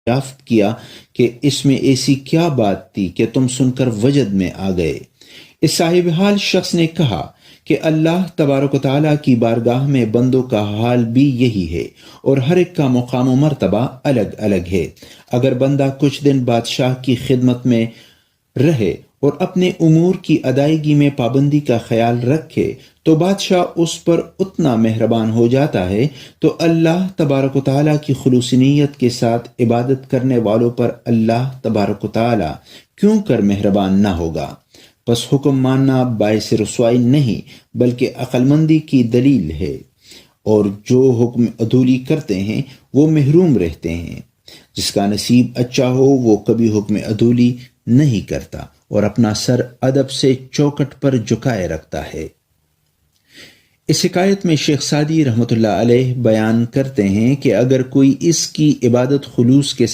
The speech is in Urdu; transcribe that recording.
دریافت کیا کہ اس میں ایسی کیا بات تھی کہ تم سن کر وجد میں آ گئے۔ اس صاحب حال شخص نے کہا کہ اللہ تبارک و تعالیٰ کی بارگاہ میں بندوں کا حال بھی یہی ہے، اور ہر ایک کا مقام و مرتبہ الگ الگ ہے۔ اگر بندہ کچھ دن بادشاہ کی خدمت میں رہے اور اپنے امور کی ادائیگی میں پابندی کا خیال رکھے تو بادشاہ اس پر اتنا مہربان ہو جاتا ہے، تو اللہ تبارک و تعالیٰ کی خلوص نیت کے ساتھ عبادت کرنے والوں پر اللہ تبارک و تعالیٰ کیوں کر مہربان نہ ہوگا۔ پس حکم ماننا باعث رسوائی نہیں بلکہ عقل مندی کی دلیل ہے، اور جو حکم عدولی کرتے ہیں وہ محروم رہتے ہیں۔ جس کا نصیب اچھا ہو وہ کبھی حکم عدولی نہیں کرتا اور اپنا سر ادب سے چوکٹ پر جھکائے رکھتا ہے۔ اس حکایت میں شیخ سعدی رحمۃ اللہ علیہ بیان کرتے ہیں کہ اگر کوئی اس کی عبادت خلوص کے